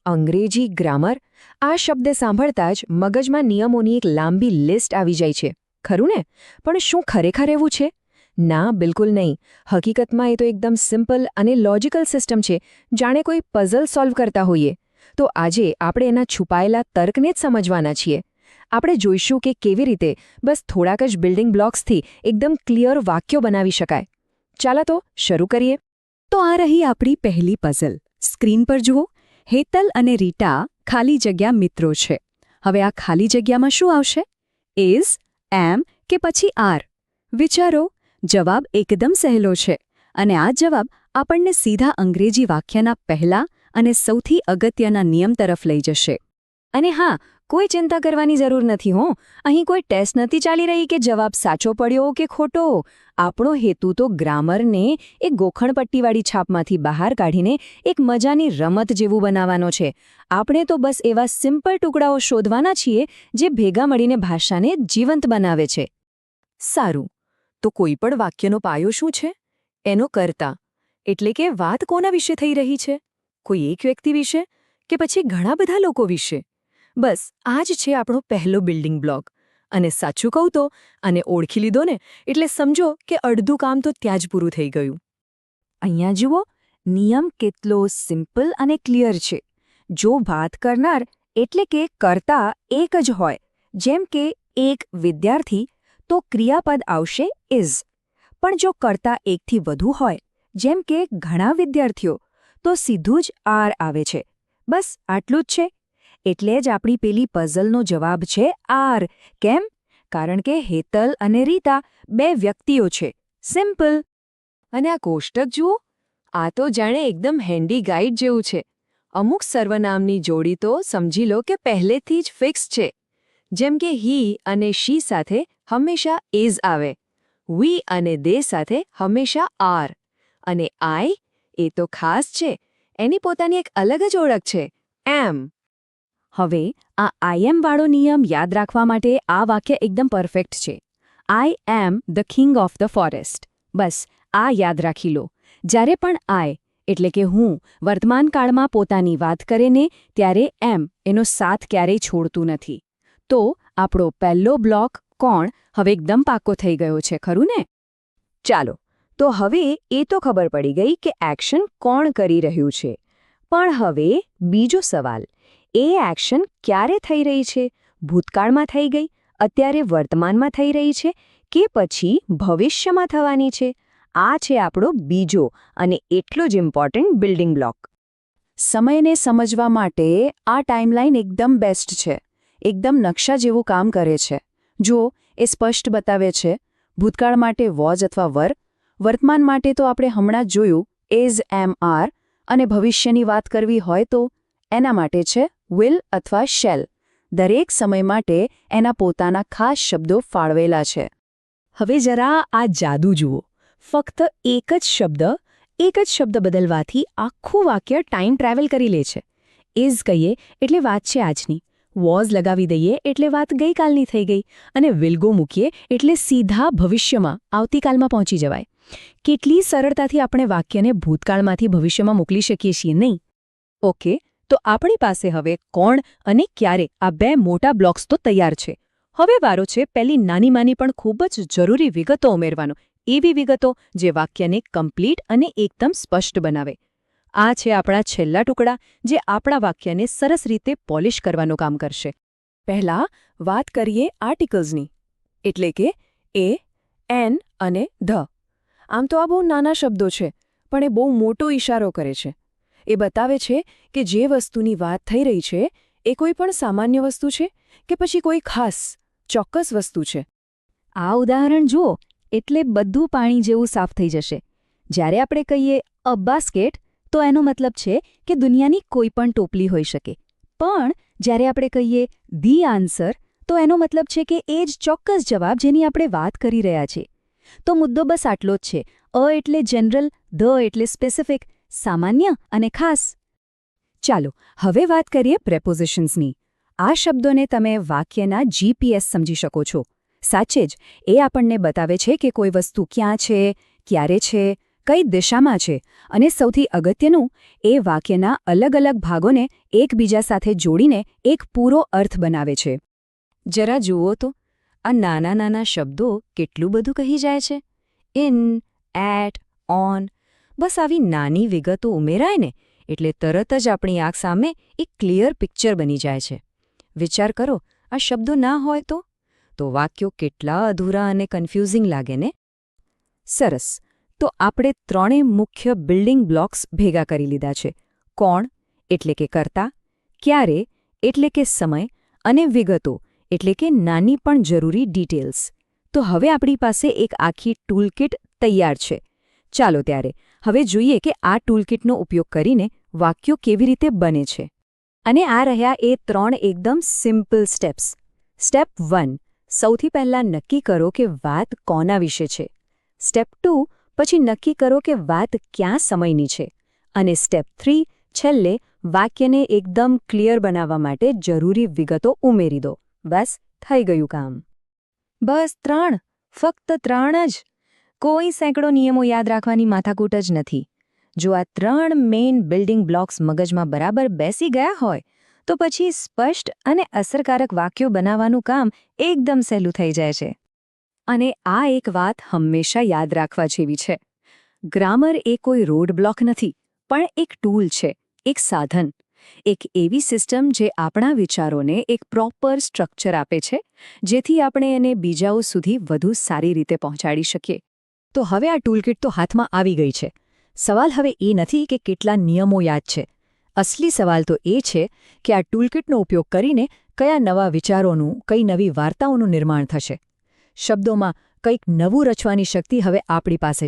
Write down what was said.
અંગ્રેજી ગ્રામર આ શબ્દ સાંભળતા જ મગજમાં નિયમોની એક લાંબી લિસ્ટ આવી જાય છે, ખરું ને? પણ શું ખરેખર એવું છે? ના, બિલકુલ નહીં. હકીકતમાં એ તો એકદમ સિમ્પલ અને લોજિકલ સિસ્ટમ છે, જાણે કોઈ પઝલ સોલ્વ કરતા હોઈએ. તો આજે આપણે એના છુપાયેલા તર્કને જ સમજવાના છીએ. આપણે જોઈશું કે કેવી રીતે બસ થોડાક જ બિલ્ડિંગ બ્લોક્સથી એકદમ ક્લિયર વાક્યો બનાવી શકાય. ચાલો તો શરૂ કરીએ. તો આ રહી આપણી પહેલી પઝલ. સ્ક્રીન પર જુઓ, હેતલ અને રીટા ખાલી જગ્યા મિત્રો છે. હવે આ ખાલી જગ્યામાં શું આવશે? ઇઝ, એમ કે પછી આર? વિચારો. જવાબ એકદમ સહેલો છે, અને આ જવાબ આપણને સીધા અંગ્રેજી વાક્યના પહેલા અને સૌથી અગત્યના નિયમ તરફ લઈ જશે. અને હા, કોઈ ચિંતા કરવાની જરૂર નથી હો. અહીં કોઈ ટેસ્ટ નથી ચાલી રહી કે જવાબ સાચો પડ્યો કે ખોટો. આપણો હેતુ તો ગ્રામરને એક ગોખણપટ્ટીવાળી છાપમાંથી બહાર કાઢીને એક મજાની રમત જેવું બનાવવાનો છે. આપણે તો બસ એવા સિમ્પલ ટુકડાઓ શોધવાના છીએ જે ભેગા મળીને ભાષાને જીવંત બનાવે છે. સારું, તો કોઈ પણ વાક્યનો પાયો શું છે? એનો કર્તા. એટલે કે વાત કોના વિશે થઈ રહી છે? કોઈ એક વ્યક્તિ વિશે કે પછી ઘણા બધા લોકો વિશે? બસ આ જ છે આપણો પહેલો બિલ્ડિંગ બ્લોક. અને સાચું કહું તો આને ઓળખી લીધો ને એટલે સમજો કે અડધું કામ તો ત્યાં જ પૂરું થઈ ગયું. અહીંયા જુઓ, નિયમ કેટલો સિમ્પલ અને ક્લિયર છે. જો વાત કરનાર એટલે કે કર્તા એક જ હોય, જેમ કે એક વિદ્યાર્થી, તો ક્રિયાપદ આવશે ઇઝ. પણ જો કર્તા એકથી વધુ હોય, જેમ કે ઘણા વિદ્યાર્થીઓ, તો સીધું જ આર આવે છે. બસ આટલું જ છે. એટલે જ આપણી પેલી પઝલનો જવાબ છે આર. કેમ? કારણ કે હેતલ અને રીતા બે વ્યક્તિઓ છે. સિમ્પલ. અને આ કોષ્ટક જુઓ, આ તો જાણે એકદમ હેન્ડી ગાઈડ જેવું છે. અમુક સર્વનામની જોડી તો સમજી લો કે પહેલેથી જ ફિક્સ છે. જેમ કે હી અને શી સાથે હંમેશા ઇઝ આવે, વી અને દે સાથે હંમેશા આર, અને આઈ એ તો ખાસ છે. એની પોતાની એક અલગ જ ઓળખ છે, એમ. હવે આ આઈ એમ વાળો નિયમ યાદ રાખવા માટે આ વાક્ય એકદમ પરફેક્ટ છે. I am the king of the forest. બસ આ યાદ રાખી લો. જ્યારે પણ આઈ એટલે કે હું વર્તમાન કાળમાં પોતાની વાત કરે ને, ત્યારે એમ એનો સાથ ક્યારેય છોડતું નથી. તો આપણો પહેલો બ્લોક કોણ હવે એકદમ પાક્કો થઈ ગયો છે, ખરું ને? ચાલો, તો હવે એ તો ખબર પડી ગઈ કે એક્શન કોણ કરી રહ્યું છે. પણ હવે બીજો સવાલ, એ એક્શન ક્યારે થઈ રહી છે? ભૂતકાળમાં થઈ ગઈ, અત્યારે વર્તમાનમાં થઈ રહી છે, કે પછી ભવિષ્યમાં થવાની છે? આ છે આપણો બીજો અને એટલો જ ઇમ્પોર્ટન્ટ બિલ્ડિંગ બ્લોક. સમયને સમજવા માટે આ ટાઈમલાઈન એકદમ બેસ્ટ છે. એકદમ નકશા જેવું કામ કરે છે. જો એ સ્પષ્ટ બતાવે છે, ભૂતકાળ માટે વોઝ અથવા વર, વર્તમાન માટે તો આપણે હમણાં જ જોયું ઇઝ, એમ, આર, અને ભવિષ્યની વાત કરવી હોય તો એના માટે છે વિલ અથવા શેલ. દરેક સમય માટે એના પોતાના ખાસ શબ્દો ફાળવેલા છે. હવે જરા આ જાદુ જુઓ. ફક્ત એક જ શબ્દ બદલવાથી આખું વાક્ય ટાઈમ ટ્રાવેલ કરી લે છે. ઇઝ કહીએ એટલે વાત છે આજની, વોઝ લગાવી દઈએ એટલે વાત ગઈકાલની થઈ ગઈ, અને વિલગો મૂકીએ એટલે સીધા ભવિષ્યમાં, આવતીકાલમાં પહોંચી જવાય. કેટલી સરળતાથી આપણે વાક્યને ભૂતકાળમાંથી ભવિષ્યમાં મોકલી શકીએ છીએ, નહીં? ઓકે, તો આપણી પાસે હવે કોણ અને ક્યારે આ બે મોટા બ્લોક્સ તો તૈયાર છે. હવે વારો છે પહેલી નાની-માની પણ ખૂબ જ જરૂરી વિગતો ઉમેરવાનો. એવી વિગતો જે વાક્યને કમ્પ્લીટ અને એકદમ સ્પષ્ટ બનાવે. આ છે આપણા છેલ્લા ટુકડા, જે આપણા વાક્યને સરસ રીતે પોલિશ કરવાનું કામ કરશે. પહેલા વાત કરીએ આર્ટિકલ્સની, એટલે કે એ, એન અને ધ. આમ તો આ બહુ નાના શબ્દો છે, પણ એ બહુ મોટો ઈશારો કરે છે. એ બતાવે છે કે જે વસ્તુની વાત થઈ રહી છે એ કોઈ પણ સામાન્ય વસ્તુ છે કે પછી કોઈ ખાસ, ચોક્કસ વસ્તુ છે. આ ઉદાહરણ જુઓ એટલે બધું પાણી જેવું સાફ થઈ જશે. જ્યારે આપણે કહીએ અ બાસ્કેટ, તો એનો મતલબ છે કે દુનિયાની કોઈ પણ ટોપલી હોઈ શકે. પણ જ્યારે આપણે કહીએ ધી આન્સર, તો એનો મતલબ છે કે એ જ ચોક્કસ જવાબ જેની આપણે વાત કરી રહ્યા છીએ. તો મુદ્દો બસ આટલો જ છે. અ એટલે જનરલ, ધ એટલે સ્પેસિફિક, સામાન્ય અને ખાસ. ચાલો હવે વાત કરીએ પ્રેપોઝિશન્સની. આ શબ્દોને તમે વાક્યના જીપીએસ સમજી શકો છો. સાચે જ, એ આપણને બતાવે છે કે કોઈ વસ્તુ ક્યાં છે, ક્યારે છે, કઈ દિશામાં છે અને સૌથી અગત્યનું એ વાક્યના અલગ અલગ ભાગોને એકબીજા સાથે જોડીને એક પૂરો અર્થ બનાવે છે. જરા જુઓ તો આ નાના નાના શબ્દો કેટલું બધું કહી જાય છે. ઇન, એટ, ઓન, બસ આવી નાની વિગતો ઉમેરાય ને એટલે તરત જ આપણી આંખ સામે એક ક્લિયર પિક્ચર બની જાય છે. વિચાર કરો, આ શબ્દો ના હોય તો વાક્યો કેટલા અધૂરા અને કન્ફ્યુઝિંગ લાગે ને. સરસ. તો આપણે ત્રણેય મુખ્ય બિલ્ડિંગ બ્લોક્સ ભેગા કરી લીધા છે. કોણ એટલે કે કર્તા, ક્યારે એટલે કે સમય, અને વિગતો એટલે કે નાની પણ જરૂરી ડિટેલ્સ. તો હવે આપણી પાસે એક આખી ટૂલકિટ તૈયાર છે. ચાલો ત્યારે હવે જોઈએ કે આ ટૂલકિટનો ઉપયોગ કરીને વાક્યો કેવી રીતે બને છે. અને આ રહ્યા એ 3 એકદમ સિમ્પલ સ્ટેપ્સ. સ્ટેપ 1, સૌથી પહેલાં નક્કી કરો કે વાત કોના વિશે છે. સ્ટેપ 2, પછી નક્કી કરો કે વાત ક્યાં સમયની છે. અને સ્ટેપ 3, છેલ્લે વાક્યને એકદમ ક્લિયર બનાવવા માટે જરૂરી વિગતો ઉમેરી દો. બસ થઈ ગયું કામ. બસ 3, ફક્ત 3 જ. કોઈ સેંકડો નિયમો યાદ રાખવાની માથાકૂટ જ નથી. જો આ 3 મેઇન બિલ્ડિંગ બ્લોક્સ મગજમાં બરાબર બેસી ગયા હોય તો પછી સ્પષ્ટ અને અસરકારક વાક્યો બનાવવાનું કામ એકદમ સહેલું થઈ જાય છે. અને આ એક વાત હંમેશા યાદ રાખવા જેવી છે. ગ્રામર એ કોઈ રોડ બ્લોક નથી, પણ એક ટૂલ છે, એક સાધન, એક એવી સિસ્ટમ જે આપણા વિચારોને એક પ્રોપર સ્ટ્રક્ચર આપે છે, જેથી આપણે એને બીજાઓ સુધી વધુ સારી રીતે પહોંચાડી શકીએ. તો હવે આ ટૂલકિટ તો હાથમાં આવી ગઈ છે. સવાલ હવે એ નથી કે કેટલા નિયમો યાદ છે. અસલી સવાલ તો એ છે કે આ ટૂલકિટનો ઉપયોગ કરીને કયા નવા વિચારોનું, કઈ નવી વાર્તાઓનું નિર્માણ થશે. શબ્દોમાં કંઈક નવું રચવાની શક્તિ હવે આપણી પાસે છે.